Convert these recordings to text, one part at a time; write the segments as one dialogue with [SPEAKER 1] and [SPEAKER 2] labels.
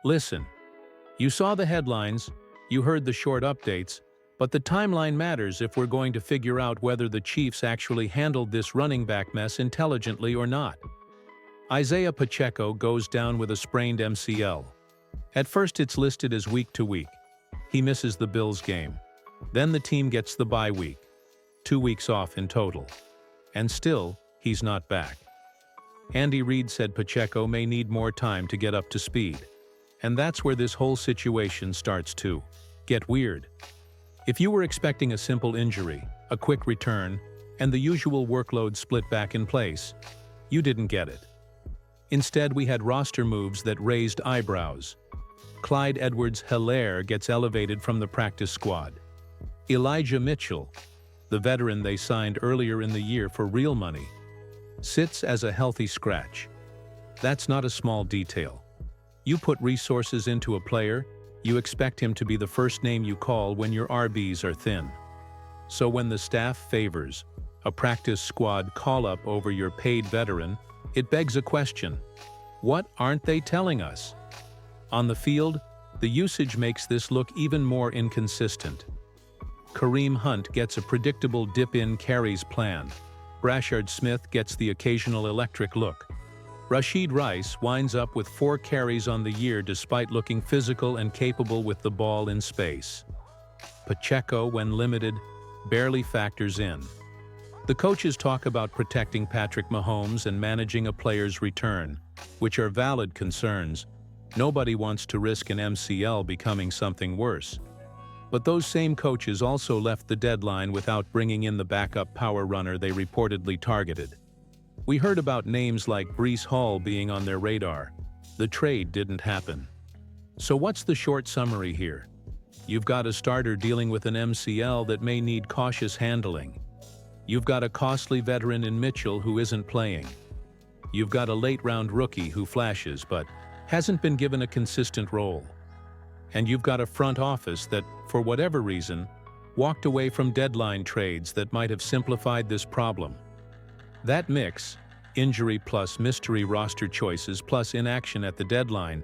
[SPEAKER 1] Listen, you saw the headlines, you heard the short updates, but the timeline matters if we're going to figure out whether the Chiefs actually handled this running back mess intelligently or not. Isaiah Pacheco goes down with a sprained MCL. At first it's listed as week to week. He misses the Bills game. Then the team gets the bye week. 2 weeks off in total. And still, he's not back. Andy Reid said Pacheco may need more time to get up to speed. And that's where this whole situation starts to get weird. If you were expecting a simple injury, a quick return, and the usual workload split back in place, you didn't get it. Instead, we had roster moves that raised eyebrows. Clyde Edwards-Helaire gets elevated from the practice squad. Elijah Mitchell, the veteran they signed earlier in the year for real money, sits as a healthy scratch. That's not a small detail. You put resources into a player, you expect him to be the first name you call when your RBs are thin. So when the staff favors a practice squad call-up over your paid veteran, it begs a question. What aren't they telling us? On the field, the usage makes this look even more inconsistent. Kareem Hunt gets a predictable dip-in carries plan. Brashard Smith gets the occasional electric look. Rashid Rice winds up with 4 carries on the year despite looking physical and capable with the ball in space. Pacheco, when limited, barely factors in. The coaches talk about protecting Patrick Mahomes and managing a player's return, which are valid concerns. Nobody wants to risk an MCL becoming something worse. But those same coaches also left the deadline without bringing in the backup power runner they reportedly targeted. We heard about names like Breece Hall being on their radar. The trade didn't happen. So what's the short summary here? You've got a starter dealing with an MCL that may need cautious handling. You've got a costly veteran in Mitchell who isn't playing. You've got a late-round rookie who flashes but hasn't been given a consistent role. And you've got a front office that, for whatever reason, walked away from deadline trades that might have simplified this problem. That mix, injury plus mystery roster choices plus inaction at the deadline,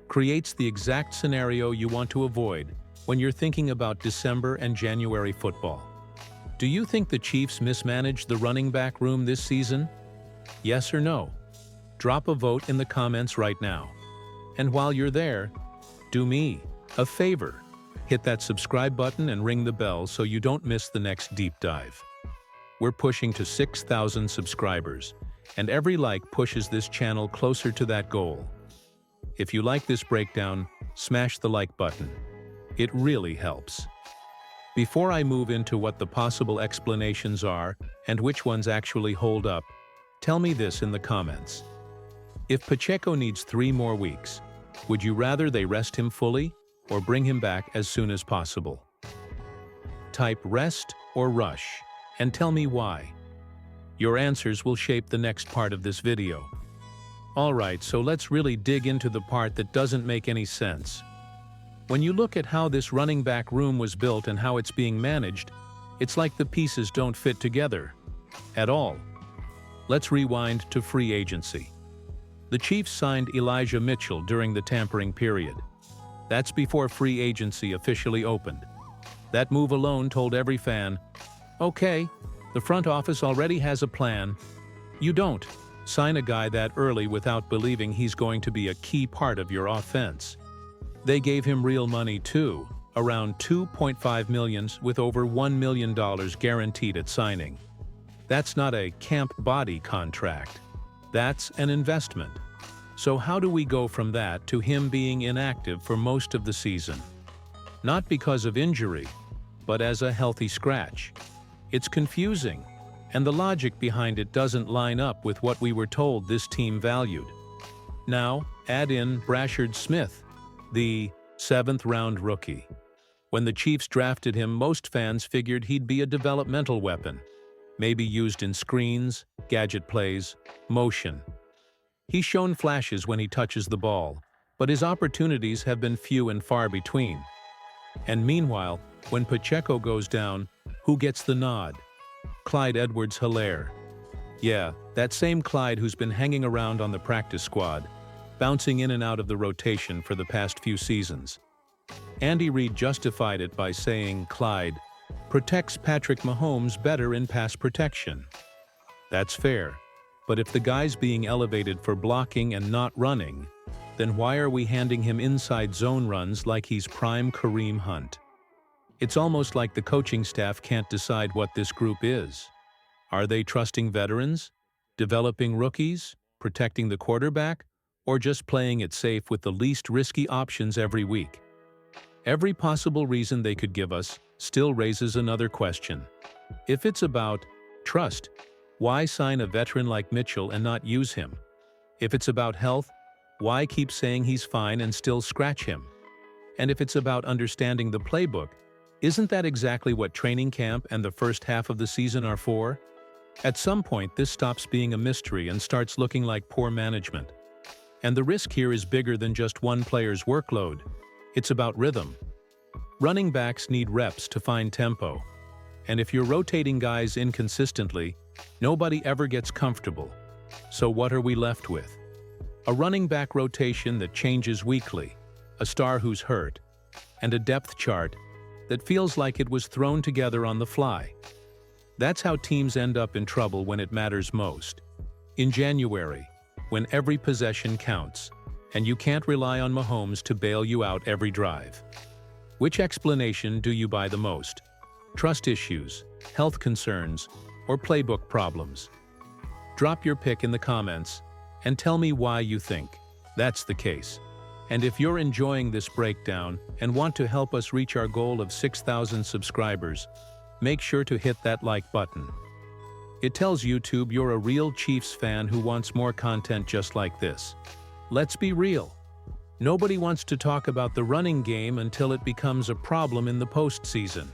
[SPEAKER 1] creates the exact scenario you want to avoid when you're thinking about December and January football. Do you think the Chiefs mismanaged the running back room this season? Yes or no? Drop a vote in the comments right now. And while you're there, do me a favor. Hit that subscribe button and ring the bell so you don't miss the next deep dive. We're pushing to 6,000 subscribers, and every like pushes this channel closer to that goal. If you like this breakdown, smash the like button. It really helps. Before I move into what the possible explanations are and which ones actually hold up, tell me this in the comments. If Pacheco needs 3 more weeks, would you rather they rest him fully or bring him back as soon as possible? Type rest or rush, and tell me why. Your answers will shape the next part of this video. Alright, so let's really dig into the part that doesn't make any sense. When you look at how this running back room was built and how it's being managed, it's like the pieces don't fit together. At all. Let's rewind to free agency. The Chiefs signed Elijah Mitchell during the tampering period. That's before free agency officially opened. That move alone told every fan, okay, the front office already has a plan. You don't sign a guy that early without believing he's going to be a key part of your offense. They gave him real money too, around $2.5 million with over $1 million guaranteed at signing. That's not a camp body contract. That's an investment. So how do we go from that to him being inactive for most of the season? Not because of injury, but as a healthy scratch. It's confusing, and the logic behind it doesn't line up with what we were told this team valued. Now, add in Brashard Smith, the 7th-round rookie. When the Chiefs drafted him, most fans figured he'd be a developmental weapon, maybe used in screens, gadget plays, motion. He's shown flashes when he touches the ball, but his opportunities have been few and far between. And meanwhile, when Pacheco goes down, who gets the nod? Clyde Edwards-Helaire. Yeah, that same Clyde who's been hanging around on the practice squad. bouncing in and out of the rotation for the past few seasons. Andy Reid justified it by saying Clyde protects Patrick Mahomes better in pass protection. That's fair, but if the guy's being elevated for blocking and not running, then why are we handing him inside zone runs like he's prime Kareem Hunt? It's almost like the coaching staff can't decide what this group is. Are they trusting veterans, developing rookies, protecting the quarterback, or just playing it safe with the least risky options every week? Every possible reason they could give us still raises another question. If it's about trust, why sign a veteran like Mitchell and not use him? If it's about health, why keep saying he's fine and still scratch him? And if it's about understanding the playbook, isn't that exactly what training camp and the first half of the season are for? At some point, this stops being a mystery and starts looking like poor management. And the risk here is bigger than just one player's workload. It's about rhythm. Running backs need reps to find tempo. And if you're rotating guys inconsistently, nobody ever gets comfortable. So what are we left with? A running back rotation that changes weekly, a star who's hurt, and a depth chart that feels like it was thrown together on the fly. That's how teams end up in trouble when it matters most. In January, when every possession counts, and you can't rely on Mahomes to bail you out every drive. Which explanation do you buy the most? Trust issues, health concerns, or playbook problems? Drop your pick in the comments and tell me why you think that's the case. And if you're enjoying this breakdown and want to help us reach our goal of 6,000 subscribers, make sure to hit that like button. It tells YouTube you're a real Chiefs fan who wants more content just like this. Let's be real. Nobody wants to talk about the running game until it becomes a problem in the postseason.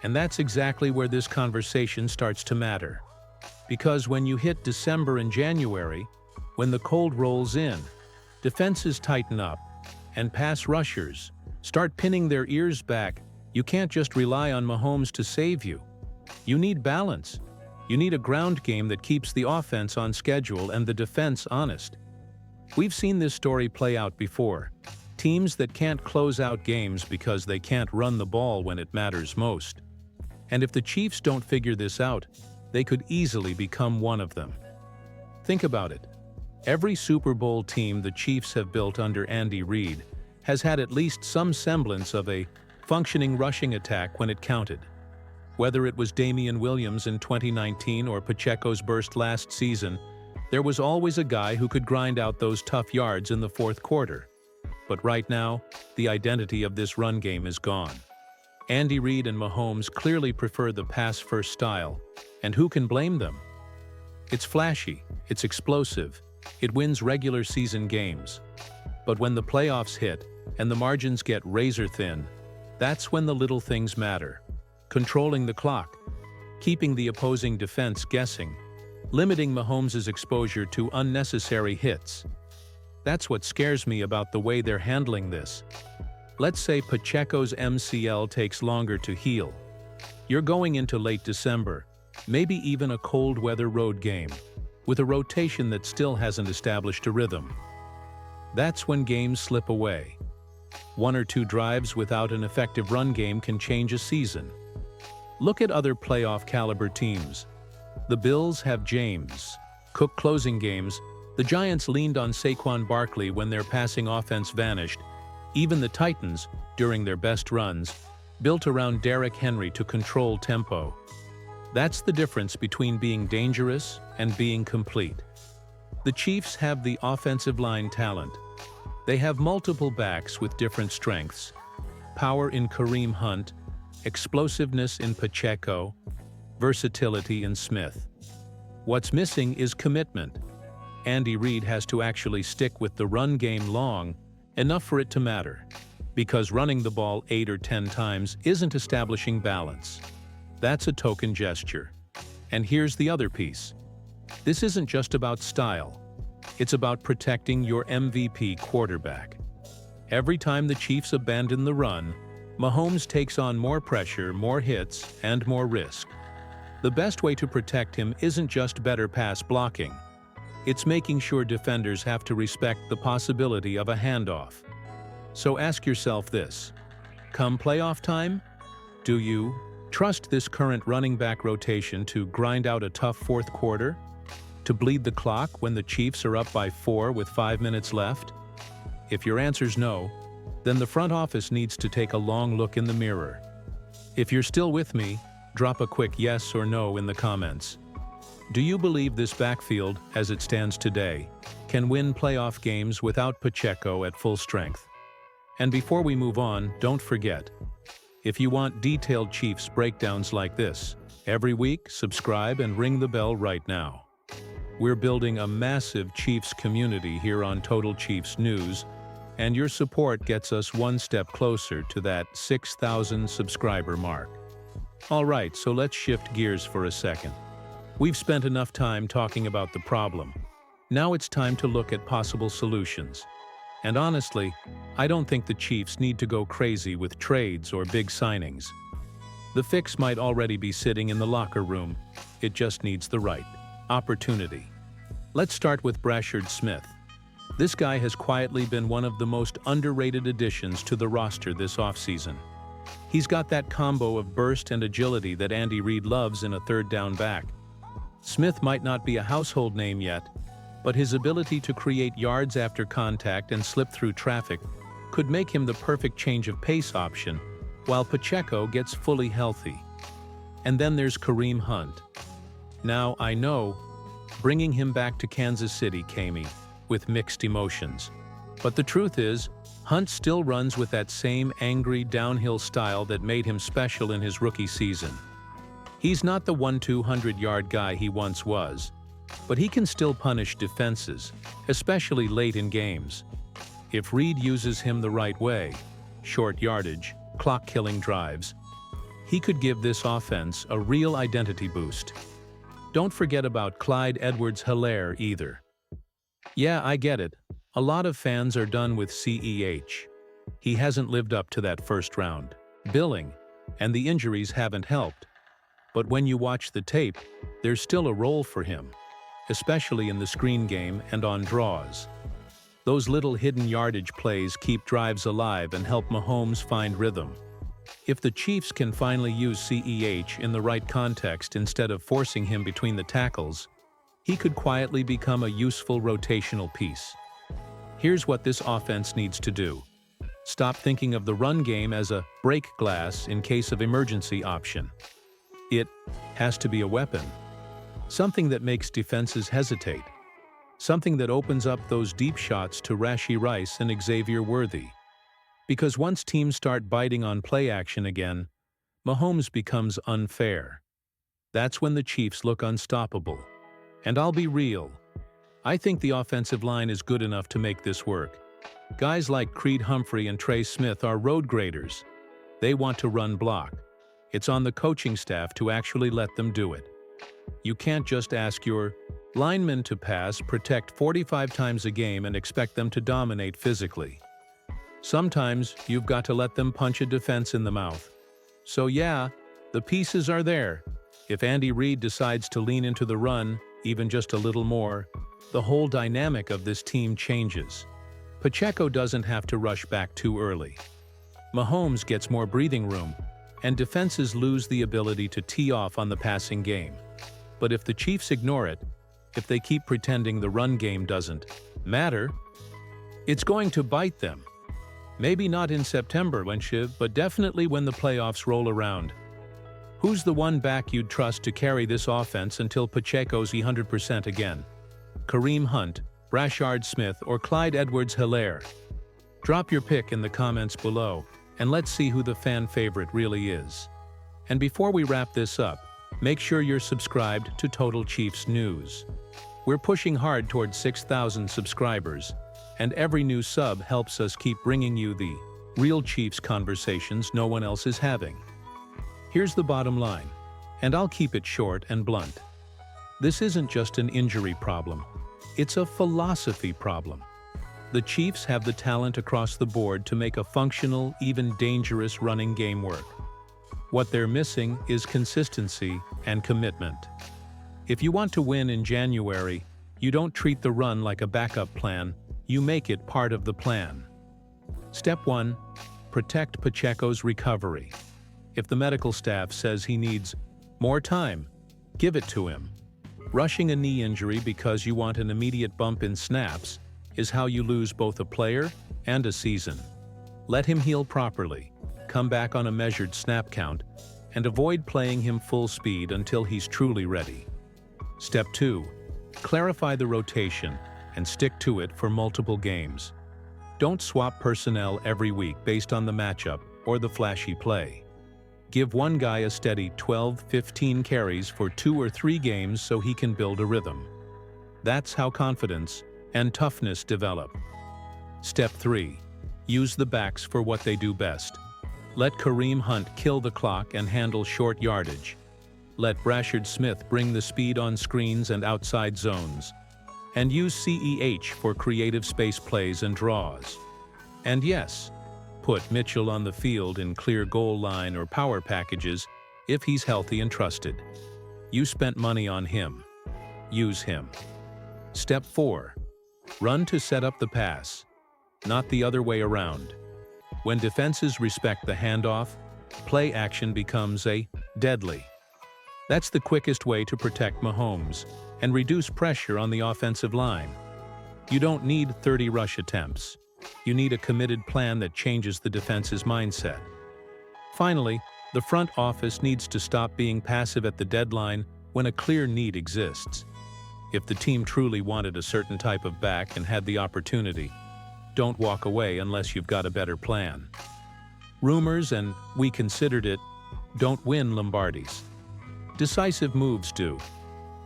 [SPEAKER 1] And that's exactly where this conversation starts to matter. Because when you hit December and January, when the cold rolls in, defenses tighten up, and pass rushers start pinning their ears back, you can't just rely on Mahomes to save you. You need balance. You need a ground game that keeps the offense on schedule and the defense honest. We've seen this story play out before. Teams that can't close out games because they can't run the ball when it matters most. And if the Chiefs don't figure this out, they could easily become one of them. Think about it. Every Super Bowl team the Chiefs have built under Andy Reid has had at least some semblance of a functioning rushing attack when it counted. Whether it was Damian Williams in 2019 or Pacheco's burst last season, there was always a guy who could grind out those tough yards in the fourth quarter. But right now, the identity of this run game is gone. Andy Reid and Mahomes clearly prefer the pass-first style, and who can blame them? It's flashy, it's explosive, it wins regular season games. But when the playoffs hit and the margins get razor-thin, that's when the little things matter. Controlling the clock, keeping the opposing defense guessing, limiting Mahomes' exposure to unnecessary hits. That's what scares me about the way they're handling this. Let's say Pacheco's MCL takes longer to heal. You're going into late December, maybe even a cold weather road game, with a rotation that still hasn't established a rhythm. That's when games slip away. One or two drives without an effective run game can change a season. Look at other playoff-caliber teams. The Bills have James Cook closing games. The Giants leaned on Saquon Barkley when their passing offense vanished. Even the Titans, during their best runs, built around Derrick Henry to control tempo. That's the difference between being dangerous and being complete. The Chiefs have the offensive line talent. They have multiple backs with different strengths. Power in Kareem Hunt, explosiveness in Pacheco, versatility in Smith. What's missing is commitment. Andy Reid has to actually stick with the run game long enough for it to matter, because running the ball 8 or 10 times isn't establishing balance. That's a token gesture. And here's the other piece. This isn't just about style. It's about protecting your MVP quarterback. Every time the Chiefs abandon the run, Mahomes takes on more pressure, more hits, and more risk. The best way to protect him isn't just better pass blocking. It's making sure defenders have to respect the possibility of a handoff. So ask yourself this: come playoff time, do you trust this current running back rotation to grind out a tough fourth quarter? To bleed the clock when the Chiefs are up by 4 with 5 minutes left? If your answer's no, then the front office needs to take a long look in the mirror. If you're still with me, drop a quick yes or no in the comments. Do you believe this backfield, as it stands today, can win playoff games without Pacheco at full strength? And before we move on, don't forget, if you want detailed Chiefs breakdowns like this, every week, subscribe and ring the bell right now. We're building a massive Chiefs community here on Total Chiefs News, and your support gets us one step closer to that 6,000 subscriber mark. All right, so let's shift gears for a second. We've spent enough time talking about the problem. Now it's time to look at possible solutions. And honestly, I don't think the Chiefs need to go crazy with trades or big signings. The fix might already be sitting in the locker room. It just needs the right opportunity. Let's start with Brashard Smith. This guy has quietly been one of the most underrated additions to the roster this offseason. He's got that combo of burst and agility that Andy Reid loves in a third down back. Smith might not be a household name yet, but his ability to create yards after contact and slip through traffic could make him the perfect change of pace option while Pacheco gets fully healthy. And then there's Kareem Hunt. Now, I know, bringing him back to Kansas City came with mixed emotions. But the truth is, Hunt still runs with that same angry downhill style that made him special in his rookie season. He's not the 200-yard guy he once was, but he can still punish defenses, especially late in games. If Reid uses him the right way, short yardage, clock-killing drives, he could give this offense a real identity boost. Don't forget about Clyde Edwards-Helaire either. Yeah, I get it. A lot of fans are done with CEH. He hasn't lived up to that first-round billing, and the injuries haven't helped. But when you watch the tape, there's still a role for him, especially in the screen game and on draws. Those little hidden yardage plays keep drives alive and help Mahomes find rhythm. If the Chiefs can finally use CEH in the right context instead of forcing him between the tackles, he could quietly become a useful rotational piece. Here's what this offense needs to do. Stop thinking of the run game as a break glass in case of emergency option. It has to be a weapon. Something that makes defenses hesitate. Something that opens up those deep shots to Rashee Rice and Xavier Worthy. Because once teams start biting on play action again, Mahomes becomes unfair. That's when the Chiefs look unstoppable. And I'll be real, I think the offensive line is good enough to make this work. Guys like Creed Humphrey and Trey Smith are road graders. They want to run block. It's on the coaching staff to actually let them do it. You can't just ask your linemen to pass, protect 45 times a game and expect them to dominate physically. Sometimes you've got to let them punch a defense in the mouth. So yeah, the pieces are there. If Andy Reid decides to lean into the run, even just a little more, the whole dynamic of this team changes. Pacheco doesn't have to rush back too early. Mahomes gets more breathing room, and defenses lose the ability to tee off on the passing game. But if the Chiefs ignore it, if they keep pretending the run game doesn't matter, it's going to bite them. Maybe not in September, but definitely when the playoffs roll around. Who's the one back you'd trust to carry this offense until Pacheco's 100% again? Kareem Hunt, Brashard Smith, or Clyde Edwards-Helaire? Drop your pick in the comments below, and let's see who the fan favorite really is. And before we wrap this up, make sure you're subscribed to Total Chiefs News. We're pushing hard towards 6,000 subscribers, and every new sub helps us keep bringing you the real Chiefs conversations no one else is having. Here's the bottom line, and I'll keep it short and blunt. This isn't just an injury problem, it's a philosophy problem. The Chiefs have the talent across the board to make a functional, even dangerous running game work. What they're missing is consistency and commitment. If you want to win in January, You don't treat the run like a backup plan, you make it part of the plan. Step 1. Protect Pacheco's recovery. If the medical staff says he needs more time, give it to him. Rushing a knee injury because you want an immediate bump in snaps is how you lose both a player and a season. Let him heal properly, come back on a measured snap count, and avoid playing him full speed until he's truly ready. Step 2. Clarify the rotation and stick to it for multiple games. Don't swap personnel every week based on the matchup or the flashy play. Give one guy a steady 12-15 carries for 2 or 3 games so he can build a rhythm. That's how confidence and toughness develop. Step 3. Use the backs for what they do best. Let Kareem Hunt kill the clock and handle short yardage. Let Rashard Smith bring the speed on screens and outside zones. And use CEH for creative space plays and draws. And yes, put Mitchell on the field in clear goal line or power packages if he's healthy and trusted. You spent money on him. Use him. Step 4. Run to set up the pass, not the other way around. When defenses respect the handoff, play action becomes deadly. That's the quickest way to protect Mahomes and reduce pressure on the offensive line. You don't need 30 rush attempts. You need a committed plan that changes the defense's mindset. Finally, the front office needs to stop being passive at the deadline when a clear need exists. If the team truly wanted a certain type of back and had the opportunity, don't walk away unless you've got a better plan. Rumors and "we considered it" don't win Lombardis. Decisive moves do.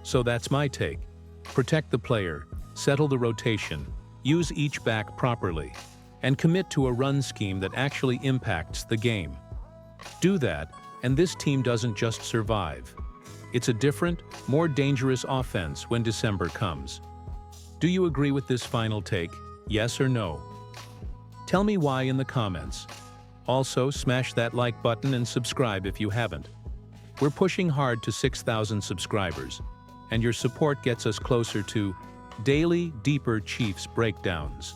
[SPEAKER 1] So that's my take. Protect the player, settle the rotation, use each back properly, and commit to a run scheme that actually impacts the game. Do that, and this team doesn't just survive. It's a different, more dangerous offense when December comes. Do you agree with this final take? Yes or no? Tell me why in the comments. Also, smash that like button and subscribe if you haven't. We're pushing hard to 6,000 subscribers, and your support gets us closer to daily, deeper Chiefs breakdowns.